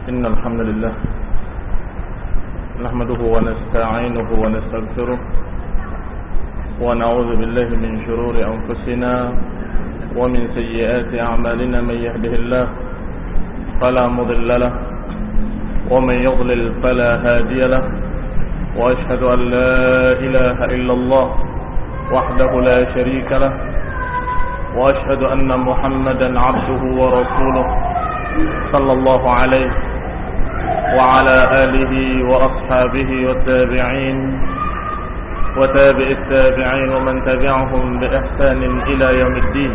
إن الحمد لله نحمده ونستعينه ونستغفره ونعوذ بالله من شرور أنفسنا ومن سيئات أعمالنا. من يهده الله فلا مضل له ومن يضلل فلا هادي له، وأشهد أن لا إله إلا الله وحده لا شريك له، وأشهد أن محمدا عبده ورسوله صلى الله عليه وعلى آله وأصحابه والتابعين وتابع التابعين ومن تبعهم بإحسان إلى يوم الدين.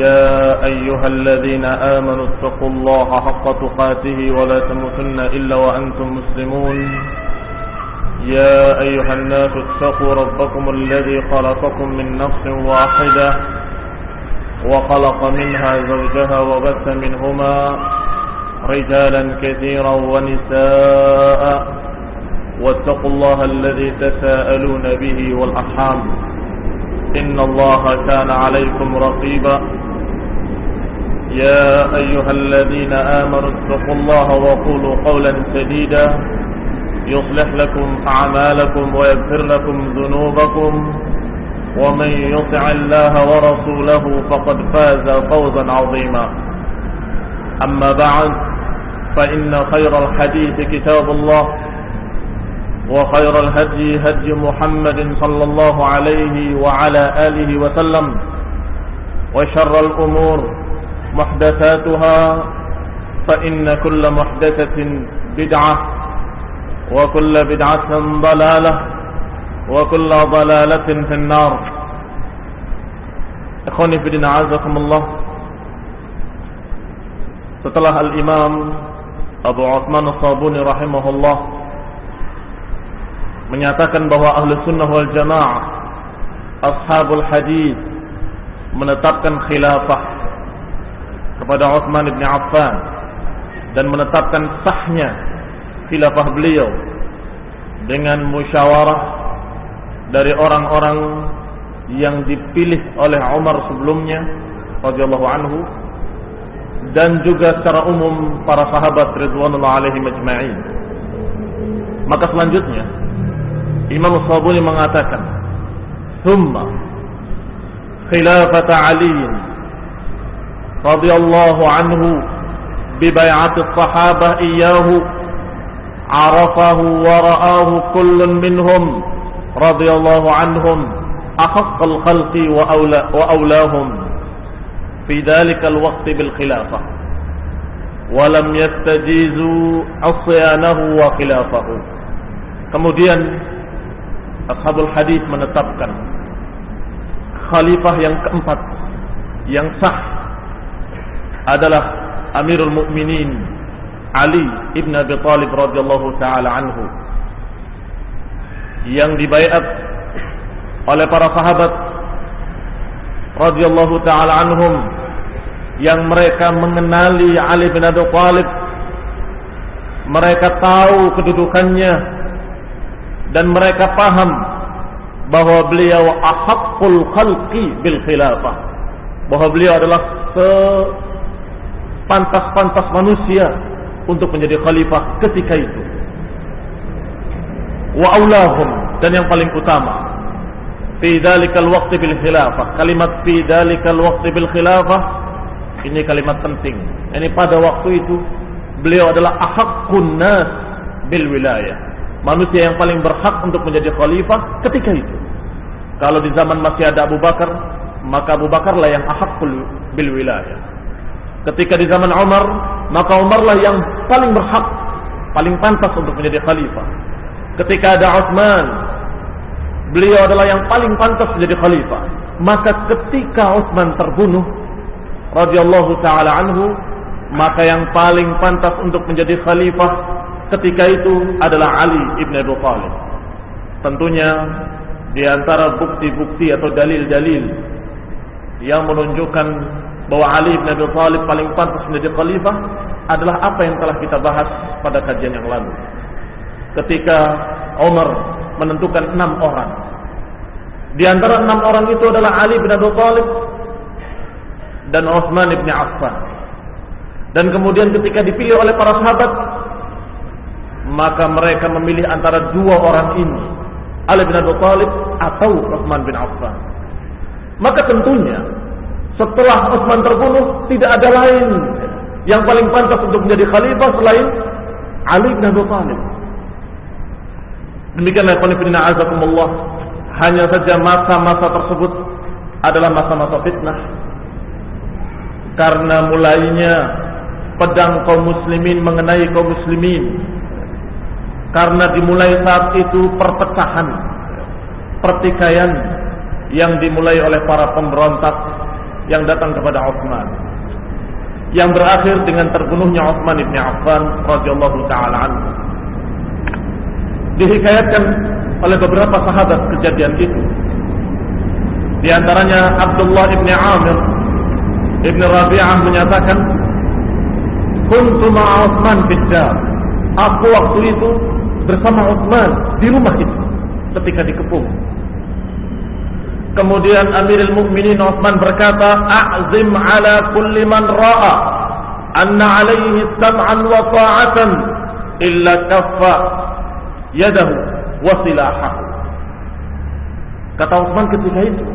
يا أيها الذين آمنوا اتقوا الله حق تقاته ولا تموتن إلا وأنتم مسلمون. يا أيها الناس اتقوا ربكم الذي خلقكم من نفس واحدة وخلق منها زوجها وبث منهما رجالا كثيرا ونساء، واتقوا الله الذي تساءلون به والأرحام إن الله كان عليكم رقيبا. يا أيها الذين آمنوا اتقوا الله وقولوا قولا سديدا يصلح لكم أعمالكم ويغفر لكم ذنوبكم، ومن يطع الله ورسوله فقد فاز فوزا عظيما. أما بعد، فإن خير الحديث كتاب الله، وخير الهدي هدي محمد صلى الله عليه وعلى آله وسلم، وشر الأمور محدثاتها، فإن كل محدثة بدعة، وكل بدعة ضلالة، وكل ضلالة في النار. Ikhwani fi din, a'azakumullah. Setelah Al-Imam Abu Uthman As-Sabuni rahimahullah menyatakan bahwa Ahlus Sunnah wal Jamaah, Ashabul Hadis, menetapkan khilafah kepada Uthman bin Affan dan menetapkan sahnya khilafah beliau dengan musyawarah dari orang-orang yang dipilih oleh Umar sebelumnya radhiyallahu anhu, dan juga secara umum para sahabat ridwanullah alaihim ajma'in. Maka selanjutnya Imam As-Sabuni mengatakan, "Thumma khilafat Ali radhiyallahu anhu bi bai'ati as-sahabah iyyahu arafahu wa ra'ahu kullun minhum radhiyallahu anhum ahaqqal khalqi wa awlahum fi dhalikal waqti bil khilafah wa lam yastajizu asyanahu wa khilafahu." Kemudian Ashabul Hadis menetapkan khalifah yang keempat yang sah adalah Amirul Mukminin Ali ibn Abi Thalib radhiyallahu taala anhu, yang dibaiat oleh para sahabat radhiyallahu taala anhum, yang mereka mengenali Ali bin Abi Thalib, mereka tahu kedudukannya, dan mereka paham bahwa beliau ahaqqul khalqi bil khilafah, bahwa beliau adalah sepantas-pantas manusia untuk menjadi khalifah ketika itu. Wa aulahum, dan yang paling utama, fi dzalikal waqti bil khilafah. Kalimat fi dzalikal waqti bil khilafah ini kalimat penting. Ini pada waktu itu beliau adalah ahaqqun nas bil wilayah, manusia yang paling berhak untuk menjadi khalifah ketika itu. Kalau di zaman masih ada Abu Bakar, maka Abu Bakarlah yang ahaqqul bil wilayah. Ketika di zaman Umar, maka Umarlah yang paling berhak, paling pantas untuk menjadi khalifah. Ketika ada Utsman, beliau adalah yang paling pantas menjadi khalifah. Maka ketika Utsman terbunuh radhiyallahu taala anhu, maka yang paling pantas untuk menjadi khalifah ketika itu adalah Ali ibn Abi Thalib. Tentunya di antara bukti-bukti atau dalil-dalil yang menunjukkan bahwa Ali bin Abi Thalib paling pantas menjadi khalifah adalah apa yang telah kita bahas pada kajian yang lalu. Ketika Umar menentukan 6 orang, di antara 6 orang itu adalah Ali bin Abi Thalib dan Utsman bin Affan. Dan kemudian ketika dipilih oleh para sahabat, maka mereka memilih antara dua orang ini, Ali bin Abi Thalib atau Utsman bin Affan. Maka tentunya setelah Utsman terbunuh, tidak ada lain yang paling pantas untuk menjadi khalifah selain Ali bin Abi Thalib. Demikianlah qanifina azakumullah, hanya saja masa-masa tersebut adalah masa-masa fitnah, karena mulainya pedang kaum muslimin mengenai kaum muslimin, karena dimulai saat itu perpecahan, pertikaian yang dimulai oleh para pemberontak yang datang kepada Utsman, yang berakhir dengan terbunuhnya Utsman bin Affan radhiyallahu taala anhu. Dihikayatkan oleh beberapa sahabat kejadian itu. Di antaranya Abdullah bin Amir bin Rabi'ah menyatakan, "Kuntu ma'a Utsman fid dar." Aku waktu itu bersama Utsman di rumah itu ketika dikepung. Kemudian Amirul Mukminin Utsman berkata, "A'zim ala kulli man ra'a anna 'alaihi sam'an wa ta'atan illa kaffa yadahu wa silahahu." Kata Utsman ketika itu,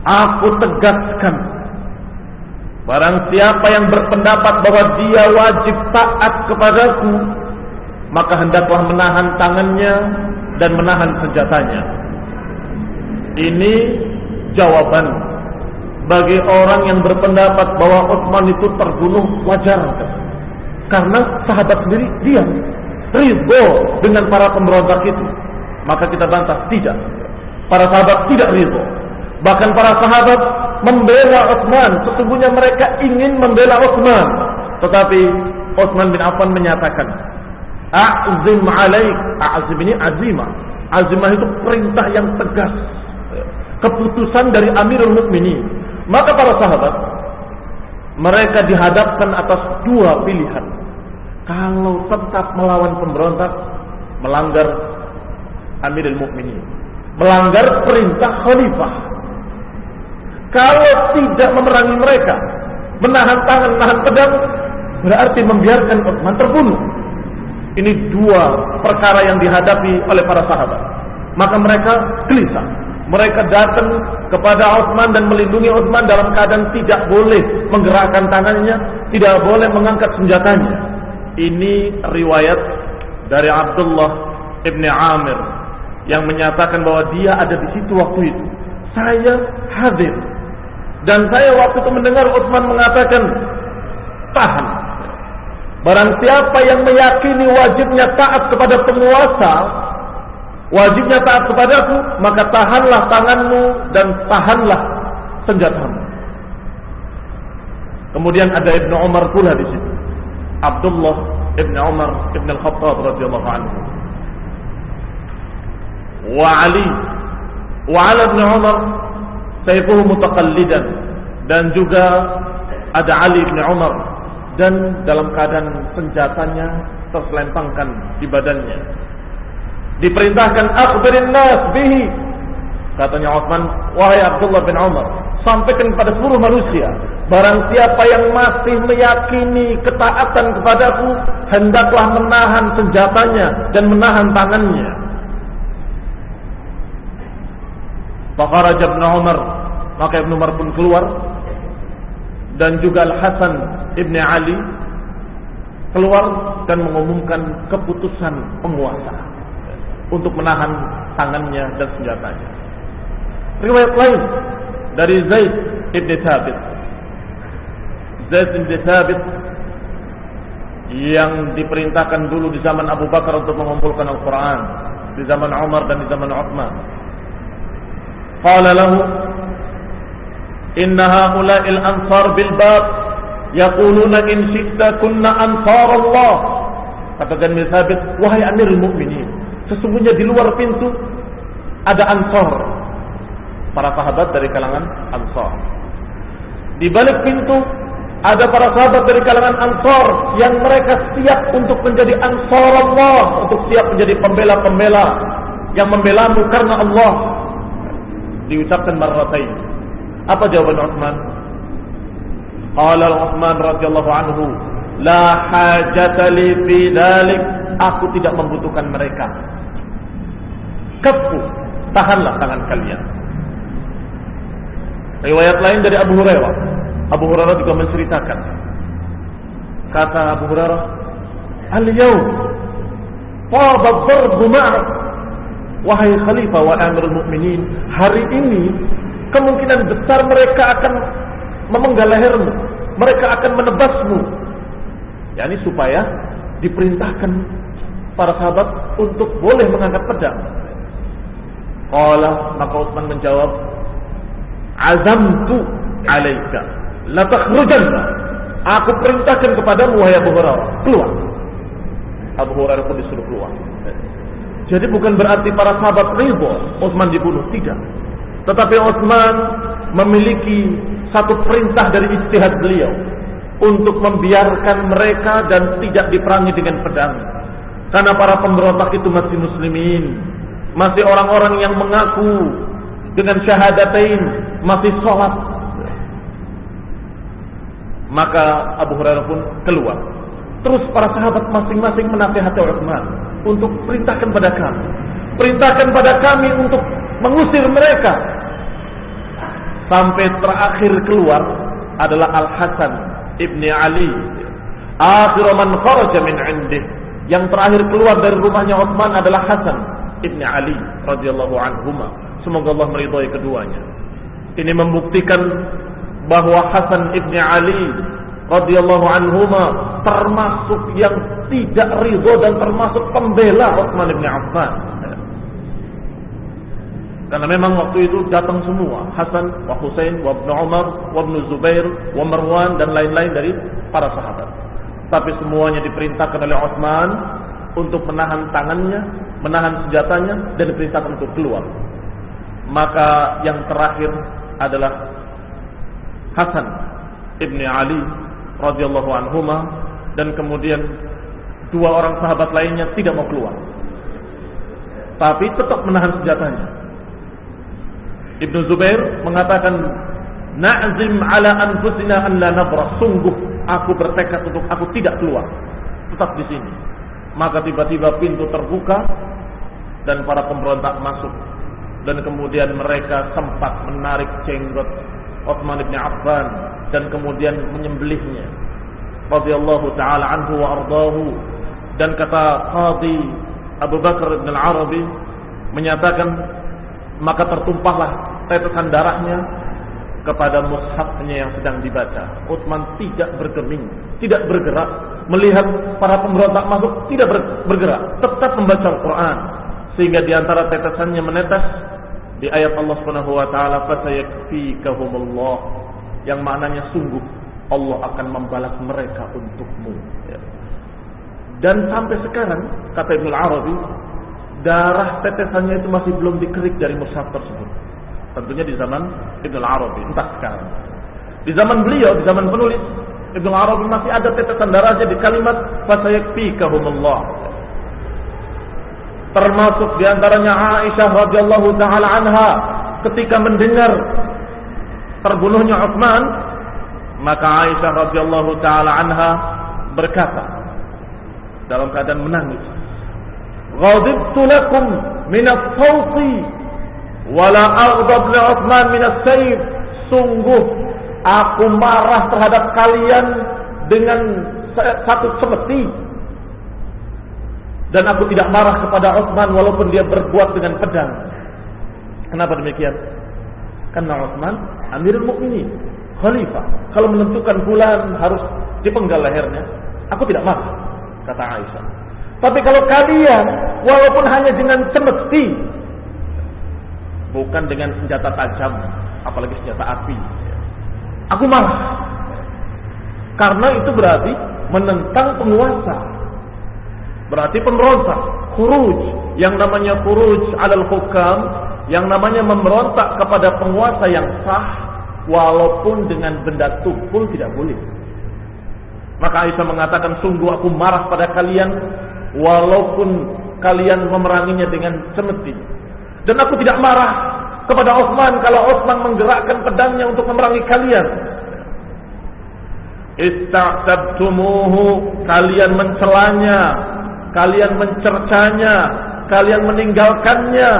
aku tegaskan, barang siapa yang berpendapat bahwa dia wajib taat kepadaku, maka hendaklah menahan tangannya dan menahan senjatanya. Ini jawaban bagi orang yang berpendapat bahwa Utsman itu terbunuh wajar, karena sahabat sendiri diam, ridho dengan para pemberontak itu. Maka kita bantah, tidak, para sahabat tidak ridho. Bahkan para sahabat membela Utsman, sesungguhnya mereka ingin membela Utsman, tetapi Utsman bin Affan menyatakan, "A'zim alaik." A'zim ini azimah. Azimah itu perintah yang tegas, keputusan dari Amirul Mukminin. Maka para sahabat, mereka dihadapkan atas dua pilihan. Kalau tetap melawan pemberontak, melanggar Amirul Mukminin, melanggar perintah khalifah. Kalau tidak memerangi mereka, menahan tangan, menahan pedang, berarti membiarkan Utsman terbunuh. Ini dua perkara yang dihadapi oleh para sahabat. Maka mereka gelisah. Mereka datang kepada Utsman dan melindungi Utsman dalam keadaan tidak boleh menggerakkan tangannya, tidak boleh mengangkat senjatanya. Ini riwayat dari Abdullah bin Amir yang menyatakan bahwa dia ada di situ waktu itu. Saya hadir dan saya waktu itu mendengar Utsman mengatakan, "Tahan. Barang siapa yang meyakini wajibnya taat kepada penguasa, wajibnya taat kepadaku, maka tahanlah tanganmu dan tahanlah senjatamu." Kemudian ada Ibnu Umar pula di situ, Abdullah Ibnu Umar Ibn Al-Khattab radhiyallahu anhu, wa Ali wa ala Ibnu Umar sayfuhu mutaqallidan, dan juga ada Ali bin Umar dan dalam keadaan senjatanya terselempangkan di badannya. Diperintahkan, "Akhbirin nas bihi." Katanya Utsman, "Wahai Abdullah bin Umar, sampaikan kepada seluruh manusia, barang siapa yang masih meyakini ketaatan kepadaku, hendaklah menahan senjatanya dan menahan tangannya." Fakharaj Ibn Umar, maka Ibn Umar pun keluar, dan juga Al-Hasan Ibn Ali keluar dan mengumumkan keputusan penguasa untuk menahan tangannya dan senjatanya. Riwayat lain dari Zaid Ibn Thabit. Zaid Ibn Thabit yang diperintahkan dulu di zaman Abu Bakar untuk mengumpulkan Al-Quran, di zaman Umar dan di zaman Utsman. Qala lahu, "Inna haula'il ansar bil bab yaquluna in syi'ta kunna ansar Allah." Kata Zaid bin Thabit, "Wahai Amirul Mukminin, sesungguhnya di luar pintu ada ansar, para sahabat dari kalangan ansar. Di balik pintu ada para sahabat dari kalangan ansar yang mereka siap untuk menjadi ansar Allah, untuk siap menjadi pembela-pembela yang membelamu karena Allah." Diucapkan marratain. Apa jawaban Utsman? Qala Utsman radhiyallahu anhu, la hajata li fi dzalik, aku tidak membutuhkan mereka. Kaffu, tahanlah tangan kalian. Riwayat lain dari Abu Hurairah. Abu Hurairah juga menceritakan. Kata Abu Hurairah, "Al-yawm taba ad-darbu ma'ak." Wahai khalifah wa amirul mukminin, hari ini kemungkinan besar mereka akan memenggal lehermu, mereka akan menebasmu. Yani supaya diperintahkan para sahabat untuk boleh mengangkat pedang. Qala, maka Utsman menjawab, azamtu alaika la takhrujanna, aku perintahkan kepadamu wahai Abu Hurairah, keluar. Abu Hurairah pun disuruh keluar. Jadi bukan berarti para sahabat ridho Utsman dibunuh, tidak. Tetapi Utsman memiliki satu perintah dari ijtihad beliau untuk membiarkan mereka dan tidak diperangi dengan pedang. Karena para pemberontak itu masih muslimin, masih orang-orang yang mengaku dengan syahadatain, masih sholat. Maka Abu Hurairah pun keluar. Terus para sahabat masing-masing menasihati Utsman untuk perintahkan pada kami, perintahkan pada kami untuk mengusir mereka. Sampai terakhir keluar adalah Al-Hasan ibni Ali, akhir man kharaja min indih. Yang terakhir keluar dari rumahnya Utsman adalah Hasan ibni Ali radhiyallahu anhuma. Semoga Allah meridhai keduanya. Ini membuktikan bahwa Hasan ibni Ali radhiyallahu anhuma termasuk yang tidak ridho dan termasuk pembela Utsman ibn Affan. Karena memang waktu itu datang semua, Hasan wa Husain wa Ibnu Umar wa Ibnu Zubair wa Marwan dan lain-lain dari para sahabat. Tapi semuanya diperintahkan oleh Utsman untuk menahan tangannya, menahan senjatanya, dan diperintahkan untuk keluar. Maka yang terakhir adalah Hasan ibni Ali radhiyallahu anhuma, dan kemudian dua orang sahabat lainnya tidak mau keluar, tapi tetap menahan senjatanya. Ibnu Zubair mengatakan, na'zim ala anfusina an la nabrah, sungguh aku bertekad untuk aku tidak keluar, tetap di sini. Maka tiba-tiba pintu terbuka dan para pemberontak masuk, dan kemudian mereka sempat menarik jenggot Utsman bin Affan dan kemudian menyembelihnya radhiyallahu taala anhu wa ardahu. Dan kata Qadhi Abu Bakar bin Al-Arabi menyatakan, maka tertumpahlah tetesan darahnya kepada mushafnya yang sedang dibaca. Utsman tidak bergeming, tidak bergerak, melihat para pemberontak masuk, tidak bergerak, tetap membaca Al-Quran, sehingga di antara tetesannya menetes di ayat Allah Subhanahu wa taala, fasayakfikahumullah, yang maknanya sungguh Allah akan membalas mereka untukmu. Dan sampai sekarang, kata Ibnu Arabi, darah tetesannya itu masih belum dikerik dari mushaf tersebut. Tentunya di zaman Ibnu Arabi, entah sekarang. Di zaman beliau, di zaman penulis Ibnu Arabi, masih ada tetesan darahnya di kalimat fasayakfikahumullah. Termasuk di antaranya Aisyah radhiyallahu taala anha, ketika mendengar terbunuhnya Utsman, maka Aisyah radhiyallahu taala anha berkata dalam keadaan menangis, ghadibtu lakum min as-sawti wa la aghdab li Utsman min as-sayf, sungguh aku marah terhadap kalian dengan satu semeti, dan aku tidak marah kepada Utsman walaupun dia berbuat dengan pedang. Kenapa demikian? Karena Utsman Amirul Mukminin, khalifah. Kalau menentukan bulan harus dipenggal lehernya, aku tidak marah, kata Aisyah. Tapi kalau kalian walaupun hanya dengan semeti, bukan dengan senjata tajam, apalagi senjata api, aku marah. Karena itu berarti menentang penguasa, berarti pemberontak, khuruj. Yang namanya khuruj alal hukam, yang namanya memberontak kepada penguasa yang sah, walaupun dengan benda tumpul tidak boleh. Maka Aisyah mengatakan, sungguh aku marah pada kalian walaupun kalian memeranginya dengan semeti, dan aku tidak marah kepada Utsman kalau Utsman menggerakkan pedangnya untuk memerangi kalian. Ista'tabtumuhu, kalian mencelanya, kalian mencercanya, kalian meninggalkannya,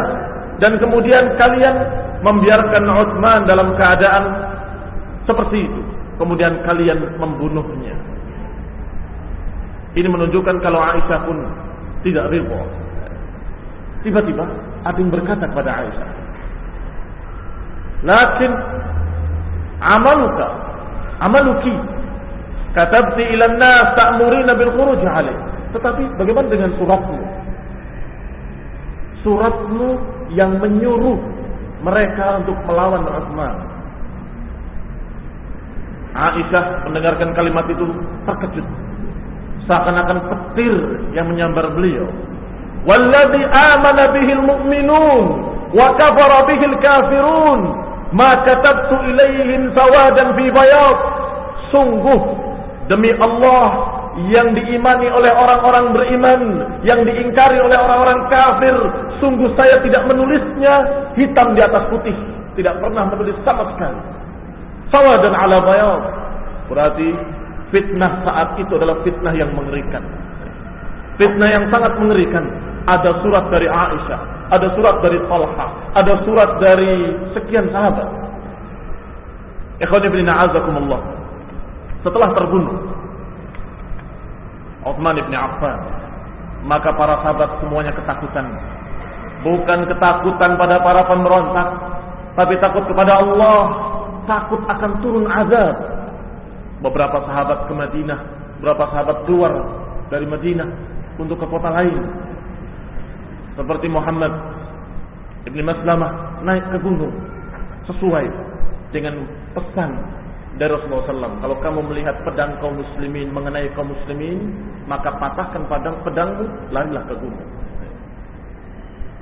dan kemudian kalian membiarkan Utsman dalam keadaan seperti itu. Kemudian kalian membunuhnya. Ini menunjukkan kalau Aisyah pun tidak ridha. Tiba-tiba ada yang berkata kepada Aisyah, "Lakin amaluki katabti ila an-nas ta'murina bil khuruj 'alaih." Tetapi bagaimana dengan suratmu? Suratmu yang menyuruh mereka untuk melawan Utsman. Aisyah mendengarkan kalimat itu terkejut, seakan-akan petir yang menyambar beliau. "Walladzi amana bihil mu'minun wa kafara bihil kafirun, ma katabtu ilaihim sawadan fi bayad." Sungguh demi Allah yang diimani oleh orang-orang beriman, yang diingkari oleh orang-orang kafir, sungguh saya tidak menulisnya hitam di atas putih, tidak pernah menulis sama sekali. Sawadan ala bayad, berarti fitnah saat itu adalah fitnah yang mengerikan, fitnah yang sangat mengerikan. Ada surat dari Aisyah, ada surat dari Talha, ada surat dari sekian sahabat. Ikhwani fillah, a'azakumullah. Setelah terbunuh Utsman bin Affan, maka para sahabat semuanya ketakutan. Bukan ketakutan pada para pemberontak, tapi takut kepada Allah, takut akan turun azab. Beberapa sahabat ke Madinah, beberapa sahabat keluar dari Madinah untuk ke kota lain. Seperti Muhammad Ibn Maslamah naik ke gunung sesuai dengan pesan dari Rasulullah SAW. Kalau kamu melihat pedang kaum muslimin mengenai kaum muslimin, maka patahkan pedangmu, larilah ke gunung.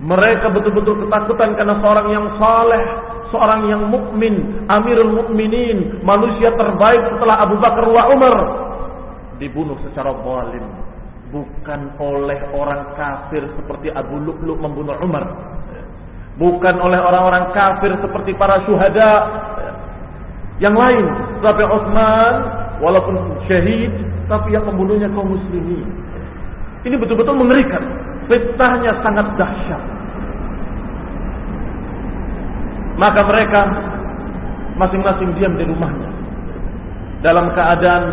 Mereka betul-betul ketakutan karena seorang yang saleh, seorang yang mukmin, Amirul Mukminin, manusia terbaik setelah Abu Bakar wa Umar, dibunuh secara zalim, bukan oleh orang kafir seperti Abu Lu'lu' membunuh Umar, bukan oleh orang-orang kafir seperti para syuhada yang lain, tapi Utsman walaupun syahid, tapi yang membunuhnya kaum muslimin. Ini betul-betul mengerikan. Fitnahnya sangat dahsyat. Maka mereka masing-masing diam di rumahnya dalam keadaan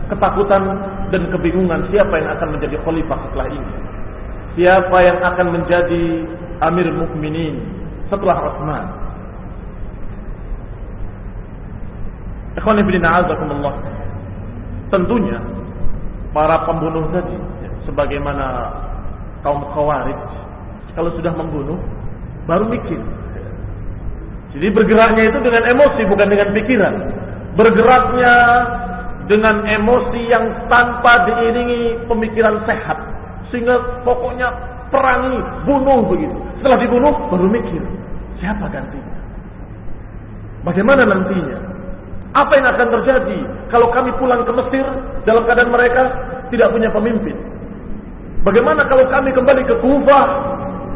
ketakutan dan kebingungan siapa yang akan menjadi khalifah setelah ini, siapa yang akan menjadi Amir Mukminin setelah Utsman. Ikhwani fillah, a'azakumullah. Tentunya para pembunuh tadi, sebagaimana kaum Khawarij, kalau sudah membunuh baru mikir. Jadi bergeraknya itu dengan emosi, bukan dengan pikiran. Bergeraknya dengan emosi yang tanpa diiringi pemikiran sehat, sehingga pokoknya perangi, bunuh begitu. Setelah dibunuh baru mikir, siapa gantinya, bagaimana nantinya, apa yang akan terjadi kalau kami pulang ke Mesir dalam keadaan mereka tidak punya pemimpin. Bagaimana kalau kami kembali ke Kufah,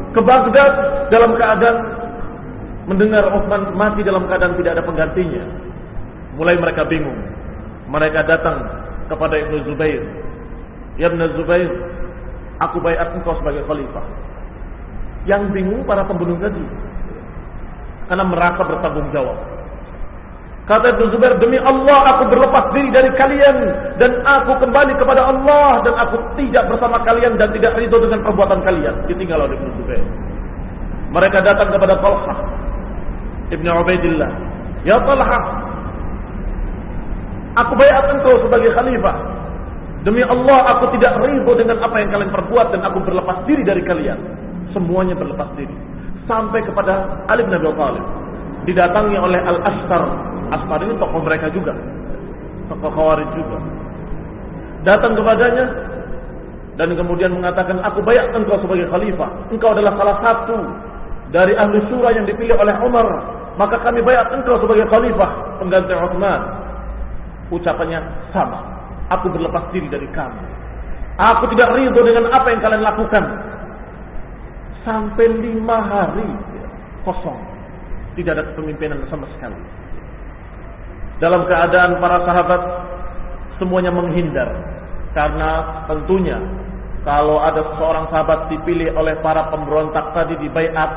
ke Baghdad dalam keadaan mendengar Utsman mati dalam keadaan tidak ada penggantinya. Mulai mereka bingung. Mereka datang kepada Ibnu Zubair. Ya Ibnu Zubair, aku baiat engkau sebagai khalifah. Yang bingung para pembunuh tadi, karena merasa bertanggung jawab. Kata Ibnu Zubair, demi Allah aku berlepas diri dari kalian dan aku kembali kepada Allah, dan aku tidak bersama kalian dan tidak ridho dengan perbuatan kalian. Ditinggal oleh Ibnu Zubair. Mereka datang kepada Talha Ibnu Ubaidillah. Ya Talha, aku baiat engkau sebagai khalifah. Demi Allah aku tidak ridho dengan apa yang kalian perbuat dan aku berlepas diri dari kalian. Semuanya berlepas diri. Sampai kepada Ali bin Abi Thalib. Didatangi oleh Al-Ashtar. Ashtar ini tokoh mereka juga, tokoh Khawarij juga. Datang kepadanya dan kemudian mengatakan, aku baiat engkau sebagai khalifah. Engkau adalah salah satu dari ahli syura yang dipilih oleh Umar, maka kami baiat engkau sebagai khalifah pengganti Utsman. Ucapannya sama, aku berlepas diri dari kamu. Aku tidak ridho dengan apa yang kalian lakukan. Sampai 5 hari kosong, tidak ada kepemimpinan sama sekali. Dalam keadaan para sahabat semuanya menghindar. Karena tentunya kalau ada seorang sahabat dipilih oleh para pemberontak tadi di baiat,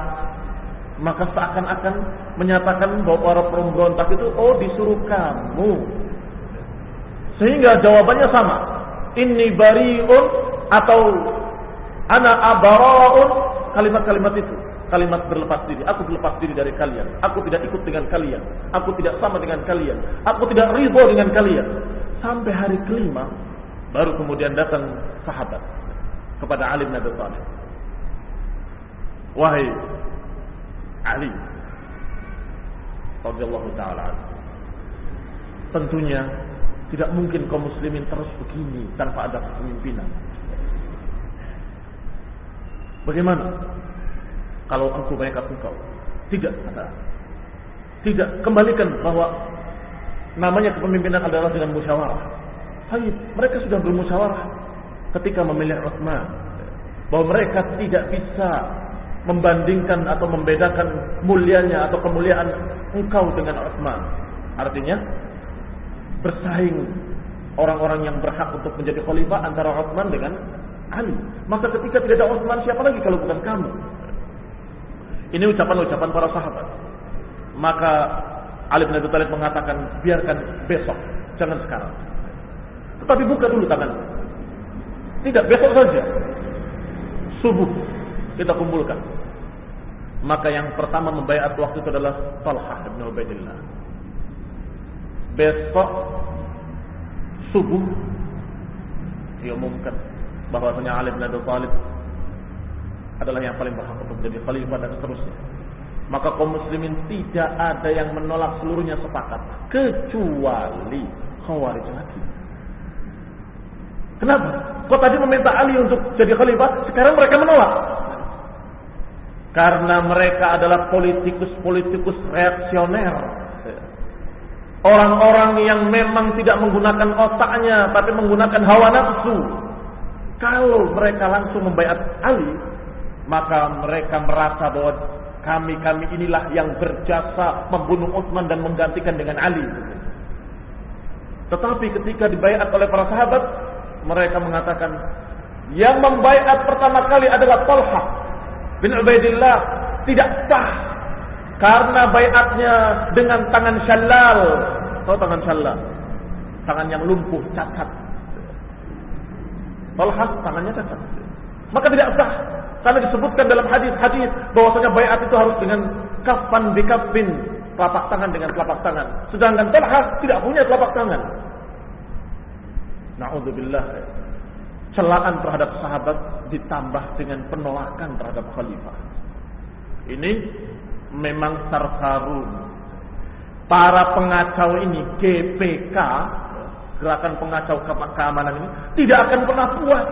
maka seakan-akan menyatakan bahwa para pemberontak itu disuruh kamu. Sehingga jawabannya sama. Inni bari'un atau ana abara'un, kalimat-kalimat itu, kalimat berlepas diri. Aku berlepas diri dari kalian. Aku tidak ikut dengan kalian. Aku tidak sama dengan kalian. Aku tidak ridho dengan kalian. Sampai hari kelima baru kemudian datang sahabat kepada Ali bin Abi Thalib. Wahai Ali radhiyallahu ta'ala anhu, tentunya tidak mungkin kaum muslimin terus begini tanpa ada kepemimpinan. Bagaimana kalau aku baiat engkau? Tidak, kata. Tidak, kembalikan bahwa namanya kepemimpinan adalah dengan musyawarah. Baik, mereka sudah bermusyawarah ketika memilih Utsman, bahwa mereka tidak bisa membandingkan atau membedakan mulianya atau kemuliaan engkau dengan Utsman. Artinya bersaing orang-orang yang berhak untuk menjadi khalifah antara Utsman dengan Ali. Maka ketika tidak ada Utsman, siapa lagi kalau bukan kamu? Ini ucapan-ucapan para sahabat. Maka Ali bin Abi Thalib mengatakan, biarkan besok, jangan sekarang. Tetapi buka dulu tangan. Tidak, besok saja. Subuh kita kumpulkan. Maka yang pertama membaiat waktu itu adalah Talha bin Ubaidillah. Besok subuh diumumkan bahwasanya Ali bin Abi Thalib adalah yang paling berhak untuk menjadi khalifah dan seterusnya. Maka kaum muslimin tidak ada yang menolak, seluruhnya sepakat kecuali Khawarij lagi. Kenapa? Kok tadi meminta Ali untuk jadi khalifah, sekarang mereka menolak? Karena mereka adalah politikus reaksioner. Orang-orang yang memang tidak menggunakan otaknya, tapi menggunakan hawa nafsu. Kalau mereka langsung membaiat Ali, maka mereka merasa bahwa kami inilah yang berjasa membunuh Utsman dan menggantikan dengan Ali. Tetapi ketika dibaiat oleh para sahabat, mereka mengatakan yang membaiat pertama kali adalah Talha bin Ubaidillah, tidak sah karena baiatnya dengan tangan syallal. Tahu tangan syallal? Tangan yang lumpuh, cacat. Talha tangannya cacat. Maka tidak sah. Karena disebutkan dalam hadis-hadis bahwasanya baiat itu harus dengan kafan bikafin, telapak tangan dengan telapak tangan. Sedangkan Talha tidak punya telapak tangan. Na'udzubillah. Celaan terhadap sahabat ditambah dengan penolakan terhadap khalifah. Ini memang sarsarun. Para pengacau ini, GPK, gerakan pengacau keamanan ini, tidak akan pernah puas.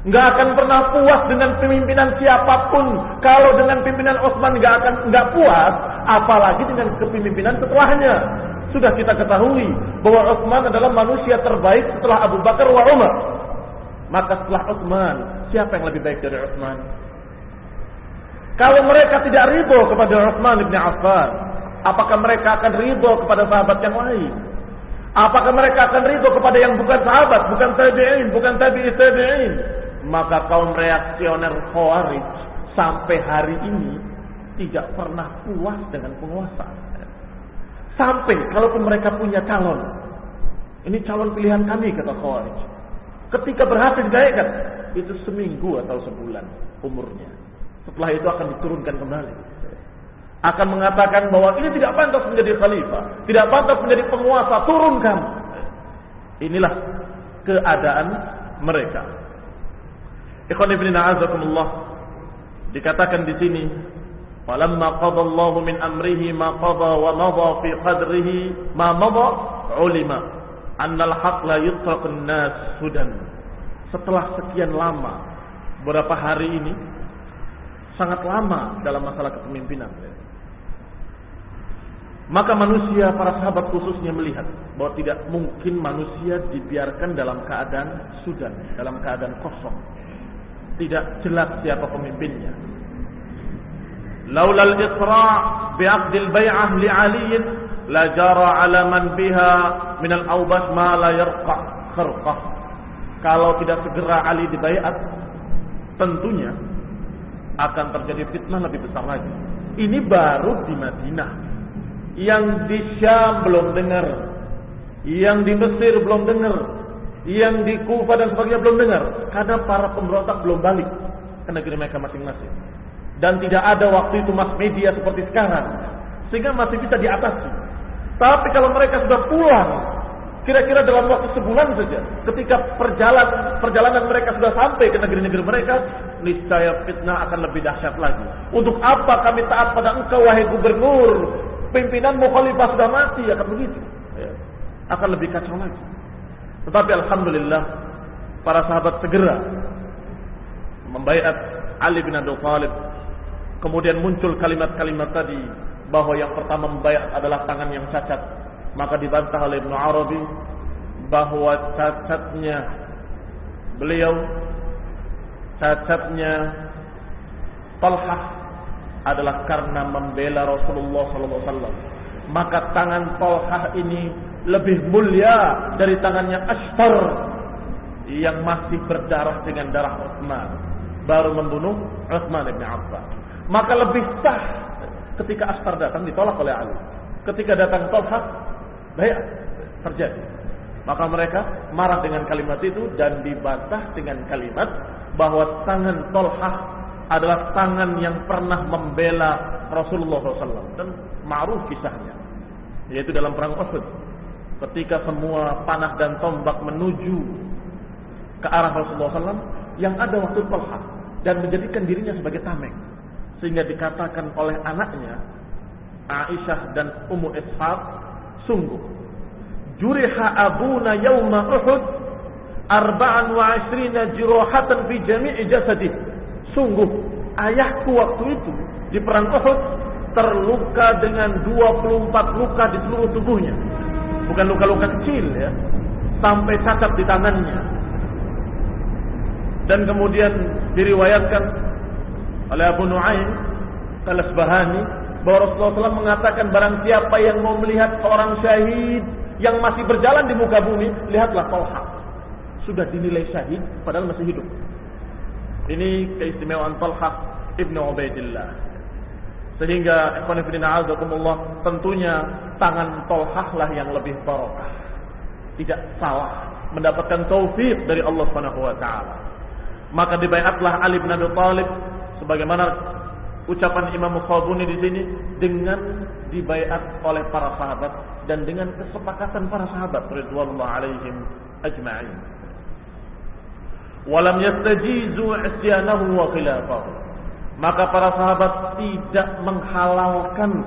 Nggak akan pernah puas dengan pemimpinan siapapun. Kalau dengan pimpinan Utsman nggak puas, apalagi dengan kepemimpinan setelahnya. Sudah kita ketahui bahwa Utsman adalah manusia terbaik setelah Abu Bakar wa Umar. Maka setelah Utsman, siapa yang lebih baik dari Utsman? Kalau mereka tidak ridho kepada Utsman bin Affan, apakah mereka akan ridho kepada sahabat yang lain? Apakah mereka akan ridho kepada yang bukan sahabat, bukan tabi'in, bukan tabi'i tabi'in? Maka kaum reaksioner Khawarij sampai hari ini tidak pernah puas dengan penguasa. Sampai kalaupun mereka punya calon, ini calon pilihan kami, kata Khawarij. Ketika berhasil dinaikkan, itu seminggu atau sebulan umurnya. Setelah itu akan diturunkan kembali. Akan mengatakan bahwa ini tidak pantas menjadi khalifah, tidak pantas menjadi penguasa, turunkan. Inilah keadaan mereka. Ikhwan ibn a'azakumullah, dikatakan di sini, falamma qada Allahu min amrihi ma qada wa madha fi qadrihi ma madha ulima anna al-haq la yutraq an-nas sudan. Setelah sekian lama, beberapa hari ini sangat lama dalam masalah kepemimpinan, maka manusia, para sahabat khususnya melihat bahwa tidak mungkin manusia dibiarkan dalam keadaan sudan, dalam keadaan kosong, tidak jelas siapa pemimpinnya. Laulal isra' bi'aqdil bai'ah li 'Ali la jara 'ala man biha min al-awbas ma la yarqa kharqah. Kalau tidak segera Ali dibaiat, tentunya akan terjadi fitnah lebih besar lagi. Ini baru di Madinah. Yang di Syam belum dengar, yang di Mesir belum dengar, yang di Kufah dan sebagainya belum dengar, karena para pemberontak belum balik ke negeri mereka masing-masing. Dan tidak ada waktu itu mass media seperti sekarang, sehingga masih bisa diatasi. Tapi kalau mereka sudah pulang, kira-kira dalam waktu sebulan saja, ketika perjalanan mereka sudah sampai ke negeri-negeri mereka, niscaya fitnah akan lebih dahsyat lagi. Untuk apa kami taat pada engkau wahai gubernur? Pimpinanmu khalifah sudah mati, akan begitu. Akan lebih kacau lagi. Tetapi alhamdulillah, para sahabat segera membaiat Ali bin Abi Thalib. Kemudian muncul kalimat-kalimat tadi, bahwa yang pertama membaiat adalah tangan yang cacat. Maka dibantah oleh Ibnu Arabi bahwa cacatnya beliau, cacatnya Talhah adalah karena membela Rasulullah SAW. Maka tangan Talhah ini lebih mulia dari tangannya Ashtar yang masih berdarah dengan darah Utsman, baru membunuh Utsman bin Affan. Maka lebih sah ketika Ashtar datang ditolak oleh Ali. Ketika datang Talhah, baik terjadi. Maka mereka marah dengan kalimat itu dan dibantah dengan kalimat bahwa tangan Talhah adalah tangan yang pernah membela Rasulullah SAW. Dan ma'ruf kisahnya, yaitu dalam perang Uhud, ketika semua panah dan tombak menuju ke arah Rasulullah SAW, yang ada waktu Talhah dan menjadikan dirinya sebagai tameng, sehingga dikatakan oleh anaknya Aisyah dan Ummu Ishaq, sungguh juriha abuna yawma Uhud 24 jirahatan fi jami'i jasadih. Sungguh ayahku waktu itu di perang Uhud terluka dengan 24 luka di seluruh tubuhnya. Bukan luka-luka kecil ya, sampai cacat di tangannya. Dan kemudian diriwayatkan oleh Abu Nu'aim Al-Asbahani bahwa Rasulullah SAW mengatakan, barang siapa yang mau melihat seorang syahid yang masih berjalan di muka bumi, lihatlah Talhah. Sudah dinilai syahid padahal masih hidup. Ini keistimewaan Talhah ibnu Ubaidillah. Sehingga ikhwan fillah a'azakumullah, tentunya tangan Talhah lah yang lebih barokah. Tidak salah, mendapatkan taufik dari Allah Subhanahu wa taala. Maka dibaiatlah Ali bin Abi Thalib sebagaimana ucapan Imam Khawbuni di sini, dengan dibaiat oleh para sahabat dan dengan kesepakatan para sahabat radhiyallahu alaihim ajma'in. Walam yastajizu isyanahu wa khilafahu. Maka para sahabat tidak menghalalkan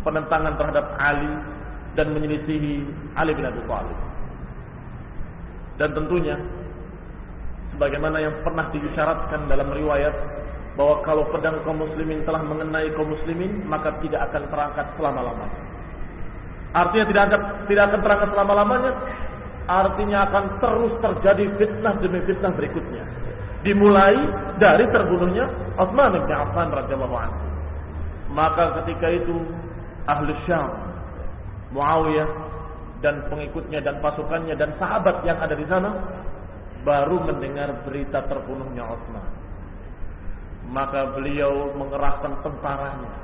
penentangan terhadap Ali dan menyelisihi Ali bin Abi Thalib. Dan tentunya sebagaimana yang pernah diisyaratkan dalam riwayat, bahwa kalau pedang kaum muslimin telah mengenai kaum muslimin, maka tidak akan terangkat selama-lamanya. Artinya tidak akan terangkat selama-lamanya, artinya akan terus terjadi fitnah demi fitnah berikutnya. Dimulai dari terbunuhnya Utsman bin Affan radhiyallahu anhu. Maka ketika itu ahli Syam, Muawiyah dan pengikutnya dan pasukannya dan sahabat yang ada di sana baru mendengar berita terbunuhnya Utsman. Maka beliau mengerahkan tentaranya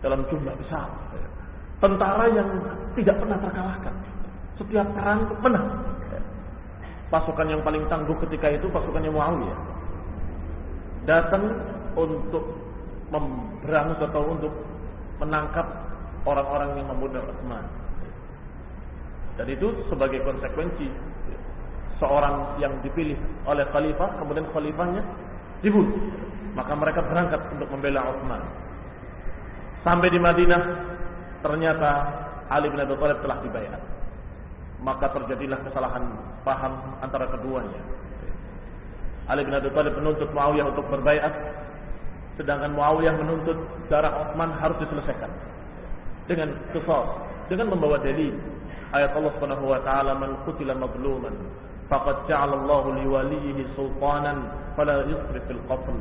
dalam jumlah besar. Tentara yang tidak pernah terkalahkan. Setiap perang menang. Pasukan yang paling tangguh ketika itu pasukannya Muawiyah. Datang untuk memberangus atau untuk menangkap orang-orang yang membunuh Utsman. Dan itu sebagai konsekuensi seorang yang dipilih oleh khalifah, kemudian khalifahnya dibunuh. Maka mereka berangkat untuk membela Utsman. Sampai di Madinah, ternyata Ali bin Abi Thalib telah dibaiat. Maka terjadilah kesalahan paham antara keduanya. Ali bin Abi Thalib menuntut Muawiyah untuk berbaiat, sedangkan Muawiyah menuntut darah Utsman harus diselesaikan dengan qisas, dengan membawa dalil ayat Allah Subhanahu wa taala, man qutila mazluman faqad ja'ala Allahu liwaliyhi sultanan fala yusrif fil qatl.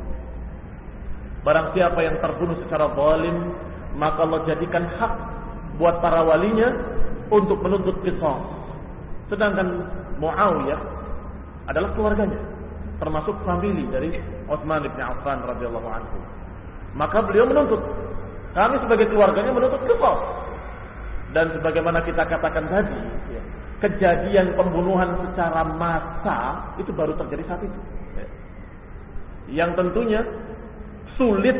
Barang siapa yang terbunuh secara zalim, maka Allah jadikan hak buat para walinya untuk menuntut qisas. Sedangkan Muawiyah adalah keluarganya, termasuk famili dari Utsman bin Affan radhiyallahu anhu. Maka beliau menuntut, kami sebagai keluarganya menuntut qisas. Dan sebagaimana kita katakan tadi, kejadian pembunuhan secara massa itu baru terjadi saat itu. Yang tentunya sulit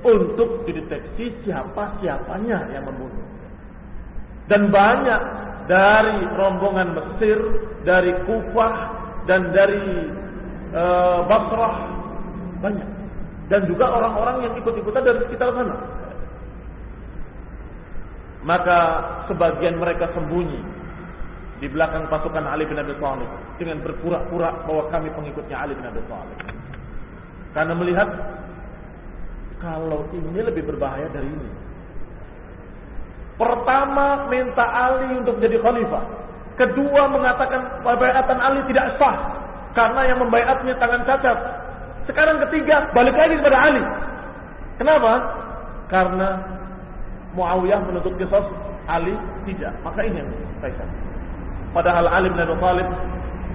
untuk dideteksi siapa-siapanya yang membunuh. Dan banyak dari rombongan Mesir, dari Kufah dan dari Basrah, banyak. Dan juga orang-orang yang ikut-ikutan dari sekitar sana. Maka sebagian mereka sembunyi di belakang pasukan Ali bin Abi Thalib dengan berpura-pura bahwa kami pengikutnya Ali bin Abi Thalib. Karena melihat kalau ini lebih berbahaya dari ini. Pertama minta Ali untuk menjadi khalifah. Kedua mengatakan pembaiatan Ali tidak sah karena yang membaiatnya tangan cacat. Sekarang ketiga balik lagi kepada Ali. Kenapa? Karena Muawiyah menuntut qisas, Ali tidak. Maka ini yang saya. Padahal Ali bin Abi Thalib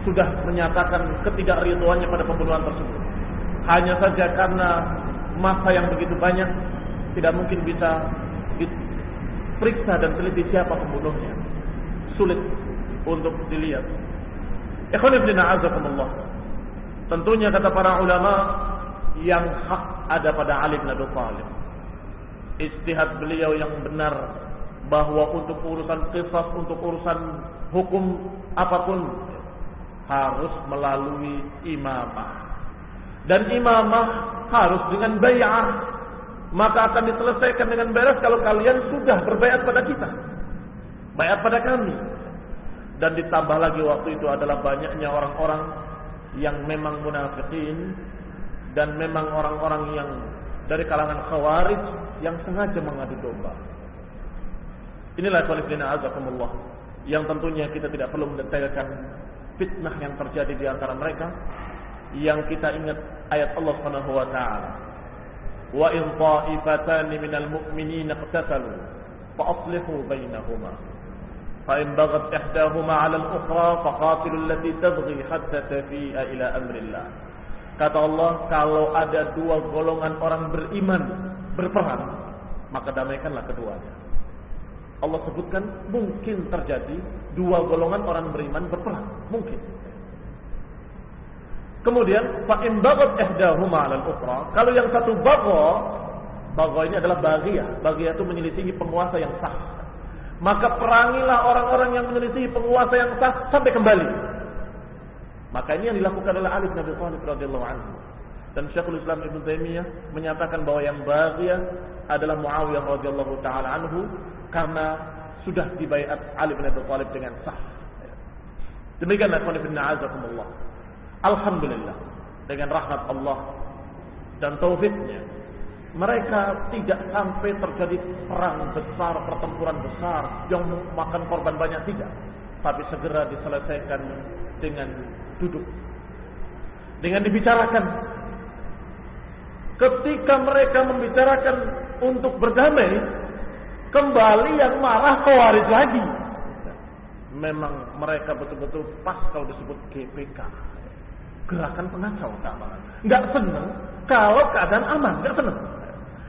sudah menyatakan ketidakridhoannya pada pembunuhan tersebut. Hanya saja karena masa yang begitu banyak, tidak mungkin bisa diperiksa dan teliti siapa pembunuhnya. Sulit untuk dilihat. Ikhwan fillah azakumullah. Tentunya kata para ulama yang hak ada pada Ali bin Abi Thalib. Ijtihad beliau yang benar bahwa untuk urusan qisas, untuk urusan hukum apapun harus melalui imamah. Dan imamah harus dengan bai'ah. Maka akan diselesaikan dengan beres kalau kalian sudah berbaiat pada kita, baiat pada kami. Dan ditambah lagi waktu itu adalah banyaknya orang-orang yang memang munafikin dan memang orang-orang yang dari kalangan khawarij yang sengaja mengadu domba. Inilah qulifina azakumullah, yang tentunya kita tidak perlu mendetailkan fitnah yang terjadi di antara mereka. Yang kita ingat ayat Allah Subhanahu wa taala, wa in ta'ifatan minal mu'minina iqtatalu fa aslihu bainahuma fa in baghat ihdahuma 'ala al-ukhra faqatilu allati tabghi hatta tafi'a ila amrillah. Kata Allah, kalau ada dua golongan orang beriman berperang, maka damaikanlah keduanya. Allah sebutkan mungkin terjadi dua golongan orang beriman berperang, mungkin. Kemudian fa in baghat ihdahuma 'ala al-ukhra, kalau yang satu bagha ini adalah baghiyah. Baghiyah itu menyelisihi penguasa yang sah. Maka perangilah orang-orang yang menyelisihi penguasa yang sah sampai kembali. Maka ini yang dilakukan oleh Ali bin Abi Thalib radhiyallahu anhu. Dan Syekhul Islam Ibnu Taimiyah menyatakan bahwa yang baghiyah adalah Muawiyah radhiyallahu taala anhu karena sudah dibaiat Ali bin Abi Thalib dengan sah. Demikianlah qulifina azakumullah. Alhamdulillah, dengan rahmat Allah dan taufiknya, mereka tidak sampai terjadi perang besar, pertempuran besar yang memakan korban banyak, tidak. Tapi segera diselesaikan dengan duduk, dengan dibicarakan. Ketika mereka membicarakan untuk berdamai, kembali yang marah Khawarij lagi. Memang mereka betul-betul pas kalau disebut GPK, gerakan pengacau keamanan. Enggak senang kalau keadaan aman, enggak senang.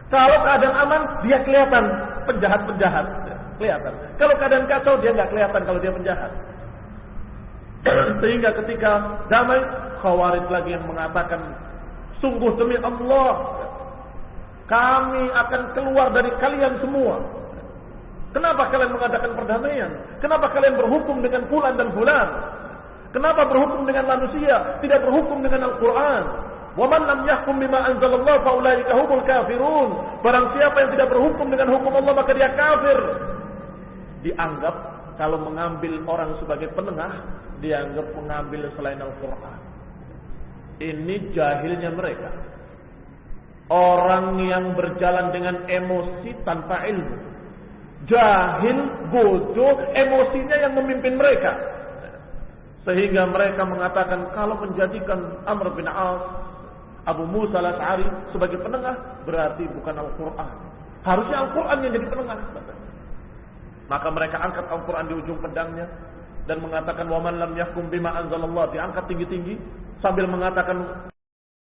Kalau keadaan aman, dia kelihatan penjahat-penjahat, kelihatan. Kalau keadaan kacau, dia enggak kelihatan kalau dia penjahat. Sehingga ketika damai, Khawarij lagi yang mengatakan, sungguh demi Allah, kami akan keluar dari kalian semua. Kenapa kalian mengadakan perdamaian? Kenapa kalian berhukum dengan fulan dan fulan? Kenapa berhukum dengan manusia, tidak berhukum dengan Al-Quran? Wa man lam yahkum bima anzalallahu fa ulaika humul kafirun. Barang siapa yang tidak berhukum dengan hukum Allah, maka dia kafir. Dianggap kalau mengambil orang sebagai penengah, dianggap mengambil selain Al-Quran. Ini jahilnya mereka. Orang yang berjalan dengan emosi tanpa ilmu. Jahil, bodoh, emosinya yang memimpin mereka. Sehingga mereka mengatakan kalau menjadikan Amr bin As, Abu Musa al-Asy'ari sebagai penengah, berarti bukan Al-Quran. Harusnya Al-Quran yang jadi penengah. Maka mereka angkat Al-Quran di ujung pedangnya dan mengatakan waman lam yahkum bima anzalallah, diangkat tinggi-tinggi sambil mengatakan